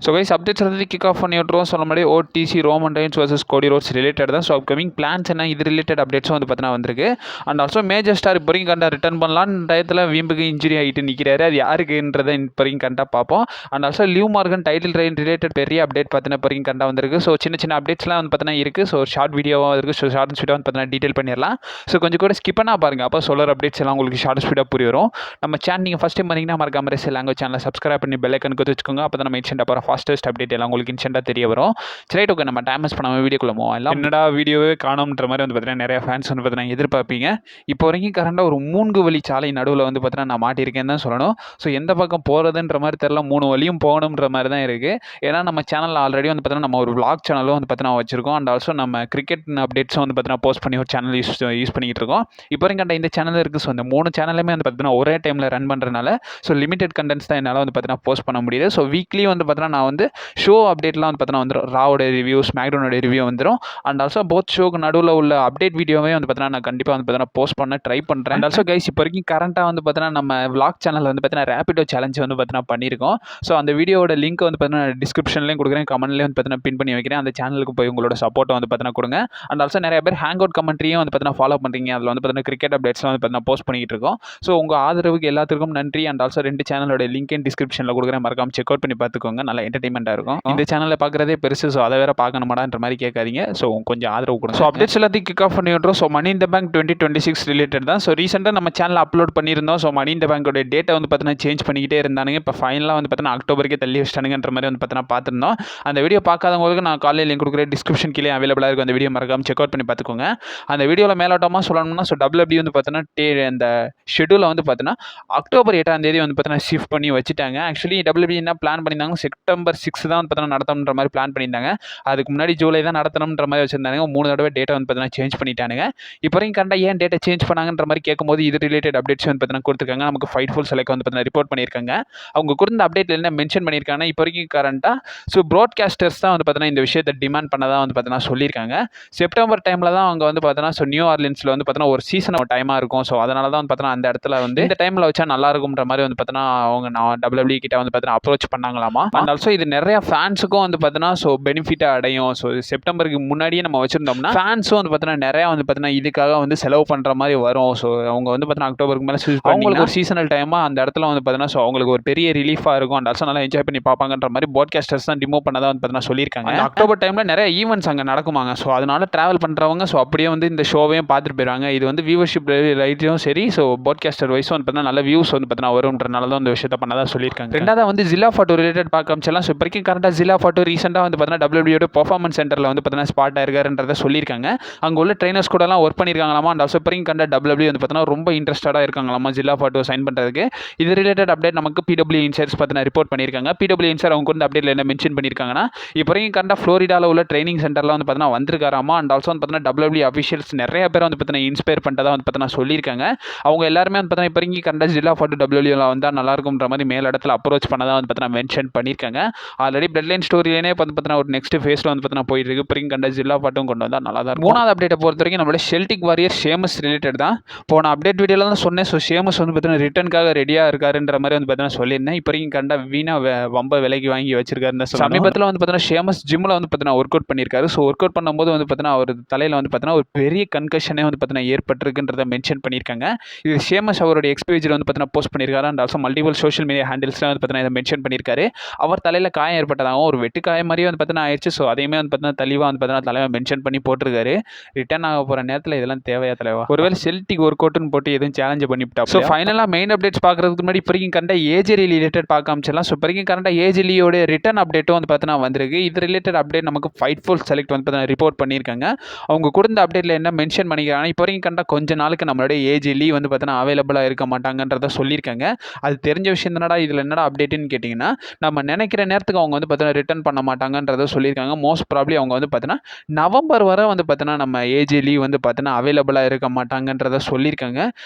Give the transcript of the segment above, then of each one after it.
So guys updates வந்து kick off பண்ணி விட்ருவோம். சொன்ன மாதிரி OTC Roman Reigns versus Cody Rhodes related தான். ஸோ அப்கமிங் பிளான்ஸ் என்ன இது ரிலேட்டட் அப்டேட்ஸும் வந்து பார்த்தீங்கன்னா வந்திருக்கு. அண்ட் ஆல்சோ மேஜர் ஸ்டார் இப்போ வரைக்கும் கண்டா ரிட்டர்ன் பண்ணலான்னு டயத்தில் வீம்புக்கு இன்ஜுரி ஆகிட்டு நிற்கிறாரு. அது யாருக்குன்றதை இப்போ வரைக்கும் கண்டா பார்ப்போம். And also live Morgan title rain related பெரிய அப்டேட் பார்த்தீங்கன்னா இப்போ வரைக்கும் கண்டா வந்திருக்கு. ஸோ சின்ன சின்ன அப்டேட்ஸ்லாம் வந்து பார்த்தீங்கன்னா இருக்குது. ஸோ ஷார்ட் வீடியோவாக இருக்குது. ஸோ ஷார்ட் ஸ்பீடாக வந்து பார்த்தீங்கன்னா டீட்டெயில் பண்ணிடலாம். ஸோ கொஞ்சம் கூட ஸ்கிப் பண்ணால் பாருங்கள். அப்போ சொல்கிற அப்டேட்ஸ் எல்லாம் உங்களுக்கு ஷார்ட் ஸ்பீடாக புரிய வரும். நம்ம சேனல் நீங்கள் ஃபஸ்ட் டைம் பார்த்தீங்கன்னா மறக்காம ரெஸ் லாங்குவேஜ் சேனலை சப்ஸ்கிரைப் பண்ணி பெல் ஐக்கன் கொடுத்து வச்சுக்கோங்க. அப்போ தான் நம்ம இன்ஸ்டன்ட்டாக போகிற ஃபாஸ்டஸ்ட் அப்டேட் எல்லாம் உங்களுக்கு இன்ஸ்டன்ட்டாக தெரிய வரும். சரி ஓகே, நம்ம டைமஸ் பண்ணாமல் வீடியோக்குள்ள எல்லாம் என்னடா வீடியோவே காணும்ன்ற மாதிரி வந்து பார்த்தீங்கன்னா நிறைய ஃபேன்ஸ் வந்து பார்த்தீங்கன்னா எதிர்பார்ப்பீங்க. இப்போ வரைக்கும் கரண்டாக ஒரு 3 வழி சாலை நடுவில் வந்து பார்த்தீங்கன்னா நான் மாட்டியிருக்கேன்னு தான் சொல்லணும். ஸோ எந்த பக்கம் போகிறதுன்ற மாதிரி தெரியல, 3 வழியும் போகணுன்ற மாதிரி தான் இருக்குது. ஏன்னா நம்ம சேனலில் ஆல்ரெடி வந்து பார்த்தீங்கன்னா நம்ம ஒரு vlog சேனலும் வந்து பார்த்தீங்கன்னா வச்சிருக்கோம். அண்ட் ஆல்சோ நம்ம கிரிக்கெட் அப்டேட்ஸும் வந்து பார்த்தீங்கன்னா போஸ்ட் பண்ணி ஒரு சேனல் யூஸ் பண்ணிக்கிட்டு இருக்கோம். இப்போ வரைக்கும் இந்த சேனல் இருக்குது. ஸோ இந்த 3 சேனலுமே வந்து பார்த்தீங்கன்னா ஒரே டைமில் ரன் பண்ணுறதுனால ஸோ லிமிடெட் கண்டென்ட்ஸ் தான் என்னால் வந்து பார்த்தீங்கன்னா போஸ்ட் பண்ண முடியுது. ஸோ வீக்லி வந்து பார்த்தீங்கன்னா நான் வந்து ஷோ அப்டேட்லாம் வந்து பார்த்தீங்கன்னா வந்துடும். ராவோட ரிவ்யூ, ஸ்மாக்டவுனோட ரிவ்யூ வந்துடும். அண்ட் ஆல்சோ போத் ஷோக்கு நடுவில் உள்ள அப்டேட் வீடியோவே வந்து பார்த்தீங்கன்னா நான் கண்டிப்பாக வந்து பார்த்தீங்கன்னா போஸ்ட் பண்ண ட்ரை பண்ணுறேன். அண்ட் ஆல்சோ கைஸ் இப்போ வரைக்கும் கரண்ட்டாக வந்து பார்த்தீங்கன்னா நம்ம vlog சேனலில் வந்து பார்த்தீங்கன்னா ரேபிடோ சேலஞ்ச் வந்து பார்த்தீங்கன்னா பண்ணியிருக்கோம். ஸோ அந்த வீடியோட லிங்க் வந்து பார்த்தீங்கன்னா டிஸ்கிரிப்ஷன்லேயும் கொடுக்குறேன், கமெண்ட்லேயும் வந்து பார்த்தீங்கன்னா பின் பண்ணி வைக்கிறேன். அந்த சேனலுக்கு போய் உங்களோட சப்போர்ட்டை வந்து பார்த்தீங்கன்னா கொடுங்க. அண்ட் ஆல்சோ நிறைய பேர் ஹேங் அவுட் கமெண்ட்ரியும் வந்து பார்த்தீங்கன்னா ஃபாலோ பண்ணுறீங்க. அதில் வந்து பார்த்தீங்கன்னா கிரிக்கெட் அப்டேட்ஸ்லாம் வந்து பார்த்தீங்கன்னா போஸ்ட் பண்ணிக்கிட்டு இருக்கோம். ஸோ உங்கள் ஆதரவுக்கு எல்லாத்துக்கும் நன்றி. அண்ட் ஆல்சோ 2 சேனலோட லிங்க் டிஸ்கிரிப்ஷனில் கொடுக்குறேன், மறக்காம செக் அவுட் பண்ணி பார்த்துக்கோங்க. நல்லா என்டர்டைன்மெண்ட்டாக இருக்கும். இந்த சேனலில் பார்க்குறதே பெருசு. ஸோ அதை வேற பார்க்கணுமாடான்ற மாதிரி கேட்காதீங்க. ஸோ கொஞ்சம் ஆதரவு கொடுங்க. ஸோ அப்டேட்ஸ் எல்லாத்தையும் கிக் ஆஃப் பண்ணி விட்றோம். ஸோ மணி இந்த பேங்க் 2026 ரிலேட்டட் தான். ஸோ ரீசெண்டாக நம்ம சேனல் அப்லோட் பண்ணியிருந்தோம். ஸோ மணி இந்த பேங்கோட டேட்டை வந்து பார்த்தீங்கன்னா சேஞ்ச் பண்ணிக்கிட்டே இருந்தானுங்க. இப்போ ஃபைனலாக வந்து பார்த்தீங்கன்னா அக்டோபருக்கே தள்ளி வச்சிட்டானுங்கன்ற மாதிரி வந்து பார்த்தீங்கன்னா பார்த்துருந்தோம். அந்த வீடியோ பார்க்காதவங்களுக்கு நான் காலையில் லிங்க் கொடுக்குறேன், டிஸ்கிரிப்ஷன் கீழே அவைலபிளாக இருக்கும். அந்த வீடியோ மறக்காம செக் அவுட் பண்ணி பார்த்துக்கோங்க. அந்த வீடியோவில் மேலோட்டமாக சொல்லணும்னா ஸோ WWE வந்து பார்த்தீங்கன்னா அந்த ஷெடியூலை வந்து பார்த்தீங்கன்னா அக்டோபர் 8ஆம் தேதி வந்து பார்த்தீங்கன்னா ஷிஃப்ட் பண்ணி வச்சுட்டாங்க. ஆக்சுவலி WWE என்ன பிளான் பண்ணியிருந்தாங்க, செப்டம்பர் 6 தான் வந்து பார்த்தீங்கன்னா நடத்தணுன்ற மாதிரி பிளான் பண்ணியிருந்தாங்க. அதுக்கு முன்னாடி ஜூலை தான் நடத்தணுன்ற மாதிரி வச்சிருந்தாங்க. 3 தடவை டேட்டை வந்து பார்த்தீங்கன்னா சேஞ்ச் பண்ணிட்டானுங்க. இப்போ வரைக்கும் கரெக்டாக ஏன் டேட்டை சேஞ்ச் பண்ணாங்கன்ற மாதிரி கேட்கும்போது இது ரிலேட்டட் அப்டேட்ஸ் வந்து பார்த்தீங்கன்னா கொடுத்துருக்காங்க. நமக்கு ஃபைட்ஃபுல் செலக்ட் வந்து பார்த்தீங்கன்னா ரிப்போர்ட் பண்ணியிருக்காங்க. அவங்க கொடுத்த அப்டேட்டில் என்ன மென்ஷன் பண்ணியிருக்காங்கன்னா, இப்போ வரைக்கும் கரண்ட்டாக ஸோ ப்ராட்காஸ்டர்ஸ் தான் வந்து பார்த்தீங்கன்னா இந்த விஷயத்தை டிமாண்ட் பண்ணதான் வந்து பார்த்தீங்கன்னா சொல்லியிருக்காங்க. செப்டம்பர் டைமில் தான் அவங்க வந்து பார்த்தீங்கன்னா ஸோ நியூ ஆர்லின்ஸில் வந்து பார்த்தீங்கன்னா ஒரு சீசன் டைமாக இருக்கும். ஸோ அதனால தான் வந்து பார்த்தீங்கன்னா அந்த இடத்துல வந்து இந்த டைமில் வச்சா நல்லா இருக்கும்ன்ற மாதிரி வந்து பார்த்தீங்கன்னா அவங்க WWE கிட்ட வந்து பார்த்தீங்கன்னா அப்ரோச் பண்ணாங்களாமா. அண்ட் ஆல்சோ இது நிறைய ஃபேன்ஸுக்கும் வந்து பார்த்தீங்கன்னா ஸோ பெனிஃபிட்டாக அடையும். ஸோ செப்டம்பருக்கு முன்னாடியே நம்ம வச்சிருந்தோம்னா ஃபேன்ஸும் வந்து பார்த்தீங்கன்னா நிறையா வந்து பார்த்தீங்கன்னா இதுக்காக வந்து செலவு பண்ணுற மாதிரி வரும். ஸோ அவங்க வந்து பார்த்தீங்கன்னா அக்டோபருக்கு மேலே அவங்களுக்கு ஒரு சீசனல் டைமாக அந்த இடத்துல வந்து பார்த்தீங்கன்னா ஸோ அவங்களுக்கு ஒரு பெரிய ரிலீஃபாக இருக்கும். அண்ட் ஆல்சோ நல்லா என்ஜாய் பண்ணி பார்ப்பாங்கன்ற மாதிரி பாட்காஸ்டர்ஸ் தான் டிமோ பண்ணதான் வந்து பார்த்தீங்கன்னா சொல்லியிருக்காங்க. அக்டோபர் டைமில் நிறைய ஈவெண்ட்ஸ் அங்கே நடக்குமாங்க. ஸோ அதனால ட்ராவல் பண்ணுறவங்க ஸோ அப்படியே வந்து இந்த ஷோவையும் பார்த்துட்டு போயிடுவாங்க. இது வந்து வியூவர்ஷிப் ரைட்டும் சரி, ஸோ பாட்காஸ்டர் வைஸும் வந்து பார்த்தீங்கன்னா நல்ல வியூஸ் வந்து பார்த்தீங்கன்னா வரும்ன்றனால தான் இந்த விஷயத்தை பண்ணதான் சொல்லியிருக்காங்க. ரெண்டாவது வந்து ஜில்லா ஃபாட்டோ ரிலேட்டட் பார்க்க ஆரம்பிச்சலாம். ஸோ இப்போதைக்கும் கரெக்டாக ஜில்லா ஃபாட்டோ ரீசெண்டாக வந்து பார்த்தீங்கன்னா WWE பர்ஃபார்மன்ஸ் சென்டரில் வந்து பார்த்தீங்கன்னா ஸ்பாட் ஆயிருக்காருன்றதை சொல்லியிருக்காங்க. அங்கே உள்ள ட்ரைனர்ஸ் கூடலாம் ஒர்க் பண்ணியிருக்காங்களாமா. அண்ட் ஆல்சோ இப்போதைக்கும் கண்ட WWE வந்து பார்த்தீங்கன்னா ரொம்ப இன்ட்ரெஸ்டடாக இருக்காங்களாமா ஜில்லா ஃபாட்டோ சைன் பண்ணுறதுக்கு. இது ரிலேட்டட் அப்டேட் நமக்கு PW இன்சைட்ஸ் பார்த்தீங்கன்னா ரிப்போர்ட் பண்ணியிருக்காங்க. PW இன்சைட் அவங்க கூட அப்டேட்டில் என்ன மென்ஷன் பண்ணியிருக்காங்கன்னா, இப்போதைக்கும் கண்ட ஃப்ளோரிடாவில் உள்ள ட்ரைனிங் சென்டரில் வந்து பார்த்தீங்கன்னா வந்திருக்காராமா. அண்ட் ஆல்சோ வந்து பார்த்தீங்கன்னா WWE அஃபிஷியல்ஸ் நிறைய பேர் வந்து பார்த்தீங்கன்னா இன்ஸ்பயர் பண்ணிட்டதாக வந்து பார்த்தீங்கன்னா சொல்லியிருக்காங்க. அவங்க எல்லாருமே வந்து பார்த்தீங்கன்னா இப்போதைக்கு கண்ட ஜில்லா ஃபாட்டோ WWEல வந்தால் நல்லா இருக்கும்ன்ற மாதிரி மேல் இடத்துல அப்ரோச் பண்ணதாக வந்து பார்த்தீங்கன்னா மென்ஷன் பண்ணியிருக்காங்க. ஆல்ரெடி பிளட் லைன் ஸ்டோரியிலே வந்து பார்த்தீங்கன்னா ஒரு நெக்ஸ்ட் ஃபேஸில் வந்து பார்த்தீங்கன்னா போயிட்டு இருக்கு. இப்போதைக்கும் கண்ட ஜில்லா ஃபாட்டும் கொண்டு வந்தால் நல்லா தான் இருக்கும். 3வது அப்டேட்டை பொறுத்த வரைக்கும் நம்மளோட செல்டிக் வாரியர் ஷேமஸ் ரிலேட்டட் தான். போன அப்டேட் வீடியோவில் தான் சொன்னேன். ஸோ ஷேமஸ் வந்து பார்த்தீங்கன்னா ரிட்டர்னுக்காக ரெடியாக இருக்காருன்ற மாதிரி வந்து பார்த்தீங்கன்னா சொல்லியிருந்தேன். இப்போதைக்கும் கண்ட வீணா வம்ப விலைக்கு வாங்கி வச்சிருக்காருன்னு சமீபத்தில் வந்து பார்த்தீங்கன்னா ஷேமஸ் ஜிம்மில் வந்து பார்த்தீங்கன்னா ஒர்க் அவுட் பண்ணியிருக்காரு. ஸோ ஒர்க் அவுட் பண்ணும்போது வந்து பார்த்தீங்கன்னா அவர் தலையில் வந்து பார்த்தீங்கன்னா ஒரு பெரிய கன்கஷனே வந்து பார்த்தீங்கன்னா ஏற்பட்டிருக்குன்றதை மென்ஷன் பண்ணியிருக்காங்க. இது ஷேமஸ் அவருடைய எக்ஸ்பேஜில் வந்து பார்த்தீங்கன்னா போஸ்ட் பண்ணியிருக்காரு. And also multiple social media ஹேண்டில்ஸ்லாம் வந்து பார்த்தீங்கன்னா இதை மென்ஷன் பண்ணியிருக்காரு. அவர் தலையில் காயம் ஏற்பட்டதாகவும் ஒரு வெட்டு காயம் மாதிரியே வந்து பார்த்தீங்கன்னா ஆயிடுச்சு. ஸோ அதையுமே வந்து பார்த்தீங்கன்னா தெளிவாக வந்து பார்த்தீங்கன்னா தலைவர் மென்ஷன் பண்ணி போட்டிருக்காரு. ரிட்டர்ன் ஆக போகிற நேரத்தில் இதெல்லாம் தேவையா தலைவா? ஒருவேளை செல்டிக் ஒர்க் அவுட்னு போட்டு எதுவும் சேலஞ்ச் பண்ணிவிட்டா. ஸோ ஃபைனலாக மெயின் அப்டேட்ஸ் பார்க்கறதுக்கு முன்னாடி இப்போதைக்கும் கண்ட ஏஜரி ரிலேட்டட் பார்க்க ஆரம்பிச்சிடலாம். ஸோ இப்போதைக்கும் கரண்ட ஏஜிலியோட ரிட்டர்ன் அப்டேட்டும் வந்து பார்த்தீங்கன்னா வந்திருக்கு. இது ரிலேட்டட் அப்டேட் நமக்கு ஃபைட்ஃபுல் செலக்ட் வந்து பார்த்தீங்கன்னா ரிப்போர்ட் பண்ணியிருக்காங்க. அவங்க கொடுத்த அப்டேட்டில் என்ன மென்ஷன் பண்ணிக்கிறாங்கன்னா, இப்போ வரைக்கும் கண்ட கொஞ்ச நாளுக்கு நம்மளுடைய ஏஜிலி வந்து பார்த்தீங்கன்னா அவைலபிளாக இருக்க மாட்டாங்கன்றத சொல்லியிருக்காங்க. அது தெரிஞ்ச விஷயம் தானடா, இதில் என்னடா அப்டேட்டுன்னு கேட்டிங்கன்னா, நம்ம நினைக்கிற நேரத்துக்கு அவங்க வந்து பார்த்தீங்கன்னா ரிட்டர்ன் பண்ண மாட்டாங்கன்றத சொல்லியிருக்காங்க. மோஸ்ட் ப்ராப்ளி அவங்க வந்து பார்த்தீங்கன்னா நவம்பர் வரை வந்து பார்த்தீங்கன்னா நம்ம ஏஜிலி வந்து பார்த்தீங்கன்னா அவைலபிளாக இருக்க மாட்டாங்கன்றத சொல்லியிருக்காங்க.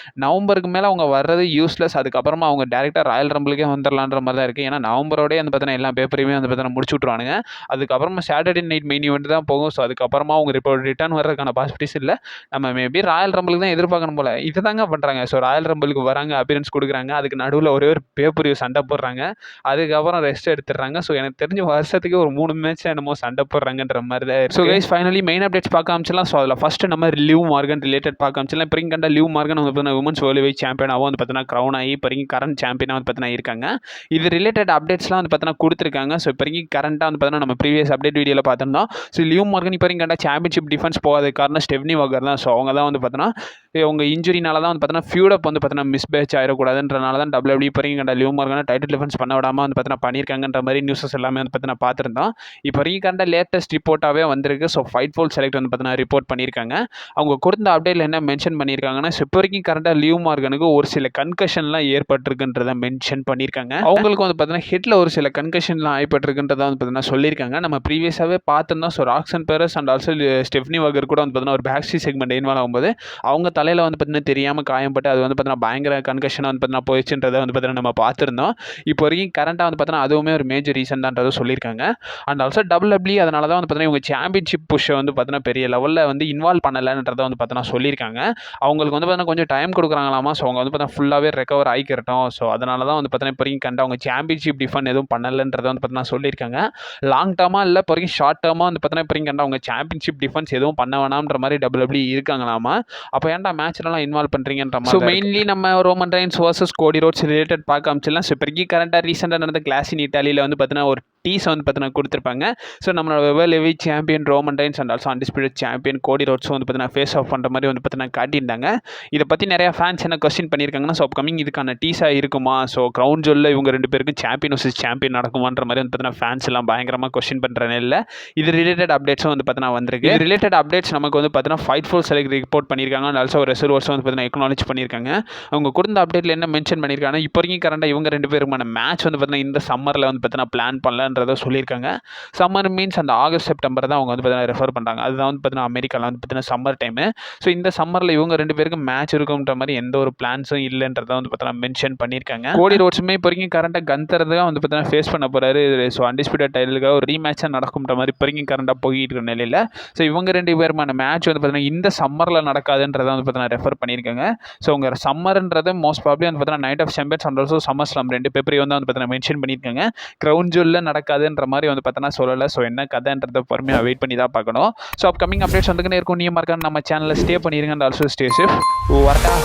நவம்பருக்கு மேலே அவங்க வர்றது யூஸ்லெஸ். அதுக்கப்புறமா அவங்க டேரெக்டாக ராயல் ரம்பிளுக்கே வந்துடலான்ற மாதிரி தான் இருக்குது. ஏன்னா நவம்பரோடய வந்து பார்த்தீங்கன்னா எல்லா பேப்பரையுமே வந்து பார்த்தீங்கன்னா முடிச்சு விட்ருவானுங்க. அதுக்கப்புறமா சாட்டர்டே நைட் மெயின் ஈவெண்ட் தான் போகும். ஸோ அதுக்கப்புறமா அவங்க ரிட்டர்ன் வர்றதுக்கான பாசிபிலிட்டிஸ் இல்லை. நம்ம மேபி ராயல் ரம்பிளுக்கு தான் எதிர்பார்க்கணும் போல. இதை தாங்க பண்ணுறாங்க. ஸோ ராயல் ரம்பிளுக்கு வராங்க, அப்பியரன்ஸ் கொடுக்குறாங்க, அதுக்கு நடுவில் ஒரே ஒரு பேப்பர் சண்டை போடுறாங்க, அதுக்கப்புறம் ரெஸ்ட் எடுத்துடுறாங்க. விளையாடுறாங்க. ஸோ எனக்கு தெரிஞ்ச வருஷத்துக்கு ஒரு 3 மேட்ச் என்னமோ சண்டை போடுறாங்கன்ற மாதிரி தான் இருக்கு. So guys finally main updates பார்க்க ஆரம்பிச்சலாம். ஸோ அதில் ஃபஸ்ட்டு நம்ம லிவ் மார்கன் ரிலேட்டட் பார்க்க ஆரம்பிச்சலாம். இப்போ கண்ட லிவ் மார்கன் வந்து பார்த்தீங்கன்னா உமன்ஸ் வேர்ல்டு வைட் சாம்பியனாகவும் வந்து பார்த்தீங்கன்னா க்ரௌன் ஆகி இப்போ கரண்ட் சாம்பியனாக வந்து பார்த்தீங்கன்னா இருக்காங்க. இது ரிலேட்டட் அப்டேட்ஸ்லாம் வந்து பார்த்தீங்கன்னா கொடுத்துருக்காங்க. ஸோ இப்போ கரண்ட்டாக வந்து பார்த்தீங்கன்னா நம்ம ப்ரீவியஸ் அப்டேட் வீடியோவில் பார்த்துருந்தோம். ஸோ லிவ் மார்கன் இப்போ கண்ட சாம்பியன்ஷிப் டிஃபென்ஸ் போகாத காரணம் ஸ்டெஃப்னி வாக்கர் தான். ஸோ அவங்க தான் வந்து பார்த்தீங்கன்னா அவங்க இன்ஜுரினால தான் வந்து பார்த்தீங்கன்னா ஃபியூடப் வந்து பார்த்தீங்கன்னா மிஸ் பேட்ச் ஆயிடக்கூடாதுன்றனால தான் WWE இப்போ கண்ட லிவ் மார்கனை டைட்டில் டிஃபென்ஸ் பண்ண விடாமல் வந்து பார்த்தீங்கன்னா பண்ணியிருக்காங்கன்ற மாதிரி நியூஸஸ் எல்லாமே வந்து பார்த்தீங்கன்னா பார்த்துருந்தோம். இப்போ கண்ட லேட்டஸ்ட் ரிப்போர்ட்டாகவே வந்திருக்கு. ஸோ ஃபைட் ஃபுல் செலக்ட் வந்து பார்த்தீங்கன்னா ரிப்போர்ட் பண்ணியிருக்காங்க. அவங்க கொடுத்த அப்டேட்டில் என்ன மென்ஷன் பண்ணியிருக்காங்கன்னா இப்போ வரைக்கும் கரெக்டாக லிவ் மார்கனுக்கு ஒரு சில கன்கஷன்லாம் ஏற்பட்டிருக்குன்றதை மென்ஷன் பண்ணியிருக்காங்க. அவங்களுக்கு வந்து பார்த்தீங்கன்னா ஹெட்டில் ஒரு சில கன்கஷன்லாம் ஏற்பட்டிருக்குன்றதை வந்து பார்த்தீங்கன்னா சொல்லியிருக்காங்க. நம்ம ப்ரீவியஸாகவே பார்த்துருந்தோம். So Roxanne Perez and also Stephanie Vaquer கூட வந்து பார்த்தீங்கன்னா ஒரு பேக்ஸ்டி செக்மெண்ட் இன்வால்வ் ஆகும்போது அவங்க தலையில் வந்து பார்த்தீங்கன்னா தெரியாமல் காயப்பட்டு அது வந்து பார்த்தீங்கன்னா பயங்கர கன்கஷனாக வந்து பார்த்தீங்கன்னா போயிடுச்சுன்றதை வந்து பார்த்தீங்கன்னா நம்ம பார்த்துருந்தோம். இப்போ வரைக்கும் கரண்ட்டாக வந்து பார்த்தீங்கன்னா அதுவுமே ஒரு மேஜர் ரீசன் தான்றதை சொல்லியிருக்காங்க. அண்ட் ஆல்சோ WWE அதனால தான் வந்து பார்த்தீங்கன்னா இவங்க சாம்பியன்ஷிப் புஷ்ஷை வந்து பார்த்தீங்கன்னா பெரிய லெவலில் வந்து இன்வால்வ் பண்ணலைன்றதை வந்து பார்த்தீங்கன்னா சொல்லியிருக்காங்க. அவங்களுக்கு வந்து பார்த்தீங்கன்னா கொஞ்சம் டைம் கொடுக்குறாங்களாமா. ஸோ அவங்க வந்து பார்த்தீங்கன்னா ஃபுல்லாகவே ரெக்கவர் ஆகிக்கிறட்டும். ஸோ அதனால தான் வந்து பார்த்தீங்கன்னா இப்போ வரைக்கும் கண்டு அவங்க சாம்பியன்ஷிப் டிஃபன் எதுவும் பண்ணலைன்றதை வந்து பார்த்தீங்கன்னா சொல்லியிருக்காங்க. லாங் டேர்மாக இல்லை இப்போ வரைக்கும் ஷார்ட் டேர்மாக வந்து பார்த்தீங்கன்னா இப்போ வரைக்கும் கண்டு அவங்க சாம்பியன்ஷிப் டிஃபென்ஸ் எதுவும் பண்ண வேணாம்ன்ற மாதிரி WWE இருக்காங்களாமா. அப்போ ஏன்டா மேட்ச்லாம் இன்வால்வ் பண்ணுறீங்கன்ற மாதிரி. ஸோ மெயின்லி நம்ம Roman Reigns versus Cody Rhodes related பார்க்க ஆரம்பிச்சிடலாம். ஸோ இப்போ கரண்ட்டாக ரீசெண்டாக நடந்த கிளாஸ் இன் இட்டாலியில் வந்து பார்த்தீங்கன்னா ஒரு டீஸ் வந்து பார்த்தீங்கன்னா கொடுத்துருப்பாங்க. ஸோ நம்மளோட world heavyweight champion Roman Reigns and also undisputed champion கோடி ரோட்ஸும் வந்து பார்த்தீங்கன்னா ஃபேஸ் ஆஃப் பண்ணுற மாதிரி வந்து பார்த்தீங்கன்னா காட்டியிருந்தாங்க. இதை பற்றி நிறையா ஃபேன்ஸ் என்ன கொஸ்டின் பண்ணியிருக்காங்கன்னா ஸோ அப்கமிங் இதுக்கான டீஸாக இருக்குமா, ஸோ கிரவுண்ட் ஜோலில் இவங்க 2 பேருக்கும் சாம்பியன் வர்சஸ் சாம்பியன் நடக்குமான்ற மாதிரி வந்து பார்த்தீங்கன்னா ஃபேன்ஸ் எல்லாம் பயங்கரமாக கொஸ்டின் பண்ணுற நிலையில் இது ரிலேட்டட் அப்டேட்ஸும் வந்து பார்த்தீங்கன்னா வந்திருக்கு. இது ரிலேட்டட் அப்டேட்ஸ் நமக்கு வந்து பார்த்தீங்கன்னா ஃபைட் ஃபுல் செலக்ட் ரிப்போர்ட் பண்ணியிருக்காங்க அண்ட் ஆல்சோ ரெசர்வர்ஸும் வந்து பார்த்தீங்கன்னா எக்னாலஜ் பண்ணியிருக்காங்க. அவங்க கொடுத்த அப்டேட்டில் என்ன மென்ஷன் பண்ணியிருக்காங்கன்னா இப்போ வரைக்கும் கரண்டாக இவங்க 2 பேருமான மேட்ச் வந்து பார்த்தீங்கன்னா இந்த சம்மரில் வந்து பார்த்தீங்கன்னா பிளான் பண்ணலன்றதை சொல்லியிருக்காங்க. சம்மர் மீன்ஸ் அந்த ஆகஸ்ட் செப்டம்பர் தான் அவங்க வந்து பார்த்தீங்கன்னா ரெஃபர் பண்ணுறாங்க. அதுதான் வந்து பார்த்தீங்கன்னா அமெரிக்காவில் வந்து பார்த்தீங்கன்னா சம்மர் டைமு. ஸோ இந்த சம்மரில் இவங்க 2 பேருக்கும் மேட்ச் இருக்குன்ற மாதிரி எந்த ஒரு பிளான்ஸும் இல்லைன்றதை வந்து பார்த்தீங்கன்னா மென்ஷன் பண்ணியிருக்காங்க. கோடி ரோட்ஸுமே இப்போ வரைக்கும் கரண்டாக கந்தர் தான் வந்து பார்த்தீங்கன்னா ஃபேஸ் பண்ண போகிறாரு. ஸோ அன்டிஸ்பியூட்டட் டைட்டிலுக்காக ஒரு ரீமேட்சாக நடக்கும்ன்ற மாதிரி இப்போ வரைக்கும் கரண்டாக போயிட்டு இருக்கிற நிலையில் ஸோ இவங்க 2 பேருமான மேட்ச் வந்து பார்த்தீங்கன்னா இந்த சம்மரில் நடக்காதுன்றதை வந்து பார்த்தீங்கன்னா ரெஃபர் பண்ணியிருக்காங்க. ஸோ உங்கள் சம்மர்ன்றது மோஸ்ட் ப்ராப்ளி வந்து பார்த்தீங்கன்னா Night of Champions and also SummerSlam 2 பேப்பரையும் வந்து பார்த்தீங்கன்னா மென்ஷன் பண்ணியிருக்காங்க. கிரவுண்ட் ஜோலில் நடக்காதுன்ற மாதிரி வந்து பார்த்தீங்கன்னா சொல்லலை. ஸோ என்ன கதைன்றதை பொறுமையாக வெயிட் பண்ணி தான் பார்க்கணும். ஸோ அப்கமிங் அப்டேட்ஸ் வந்துக்கிட்டே இருக்கும். நீ மறக்காம நம்ம சேனலில் ஸ்டே பண்ணிடுங்க அண்ட் ஆல்சோ ஸ்டே சேஃப். வரட்டா.